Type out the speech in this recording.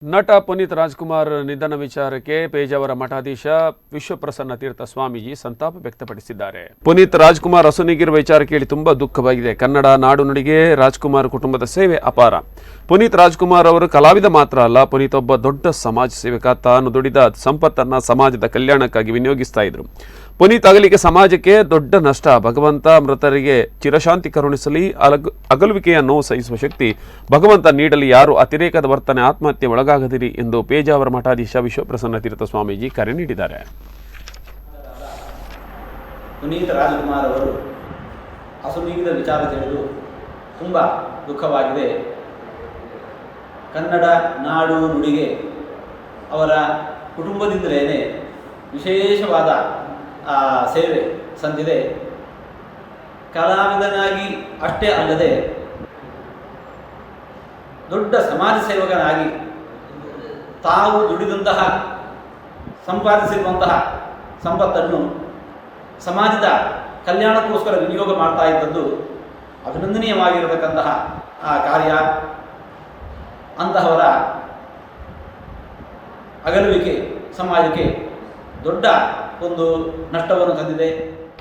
ನಟ ಪುನೀತ್ ರಾಜ್ಕುಮಾರ್ ನಿಧನ ವಿಚಾರಕ್ಕೆ ಪೇಜಾವರ ಮಠಾಧೀಶ ವಿಶ್ವಪ್ರಸನ್ನ ತೀರ್ಥ ಸ್ವಾಮೀಜಿ ಸಂತಾಪ ವ್ಯಕ್ತಪಡಿಸಿದ್ದಾರೆ. ಪುನೀತ್ ರಾಜ್ಕುಮಾರ್ ಅಸುನೀಗಿರುವ ವಿಚಾರ ಕೇಳಿ ತುಂಬಾ ದುಃಖವಾಗಿದೆ. ಕನ್ನಡ ನಾಡು ನುಡಿಗೆ ರಾಜ್ಕುಮಾರ್ ಕುಟುಂಬದ ಸೇವೆ ಅಪಾರ. ಪುನೀತ್ ರಾಜ್ಕುಮಾರ್ ಅವರು ಕಲಾವಿದ ಮಾತ್ರ ಅಲ್ಲ, ಪುನೀತ್ ಒಬ್ಬ ದೊಡ್ಡ ಸಮಾಜ ಸೇವಕ. ತಾನು ದುಡಿದ ಸಂಪತ್ತನ್ನ ಸಮಾಜದ ಕಲ್ಯಾಣಕ್ಕಾಗಿ ವಿನಿಯೋಗಿಸ್ತಾ ಇದ್ರು. ಪುನೀತ್ ಅಗಲಿಕೆ ಸಮಾಜಕ್ಕೆ ದೊಡ್ಡ ನಷ್ಟ. ಭಗವಂತ ಮೃತರಿಗೆ ಚಿರಶಾಂತಿ ಕರುಣಿಸಲಿ. ಅಗಲುವಿಕೆಯ ನೋವು ಸಹಿಸುವ ಶಕ್ತಿ ಭಗವಂತ ನೀಡಲಿ. ಯಾರು ಅತಿರೇಕದ ವರ್ತನೆ ಆತ್ಮಹತ್ಯೆ ಒಳಗಾಗದಿರಿ ಎಂದು ಪೇಜಾವರ ಮಠಾಧೀಶ ವಿಶ್ವಪ್ರಸನ್ನ ತೀರ್ಥ ಸ್ವಾಮೀಜಿ ಕರೆ ನೀಡಿದ್ದಾರೆ. ಪುನೀತ್ ರಾಜ್ಕುಮಾರ್ ಅವರು ಅಸುನೀಗಿದ ವಿಚಾರ ತಿಳಿದು ತುಂಬ ದುಃಖವಾಗಿದೆ. ಕನ್ನಡ ನಾಡು ನುಡಿಗೆ ಅವರ ಕುಟುಂಬದಿಂದಲೇ ವಿಶೇಷವಾದ ಸೇವೆ ಸಂದಿದೆ. ಕಲಾವಿದನಾಗಿ ಅಷ್ಟೇ ಅಲ್ಲದೆ ದೊಡ್ಡ ಸಮಾಜ ಸೇವಕನಾಗಿ ತಾವು ದುಡಿದಂತಹ ಸಂಪಾದಿಸಿರುವಂತಹ ಸಂಪತ್ತನ್ನು ಸಮಾಜದ ಕಲ್ಯಾಣಕ್ಕೋಸ್ಕರ ವಿನಿಯೋಗ ಮಾಡ್ತಾ ಇದ್ದದ್ದು ಅಭಿನಂದನೀಯವಾಗಿರತಕ್ಕಂತಹ ಕಾರ್ಯ. ಅಂತಹವರ ಅಗಲುವಿಕೆ ಸಮಾಜಕ್ಕೆ ದೊಡ್ಡ ಒಂದು ನಷ್ಟವನ್ನು ತಂದಿದೆ.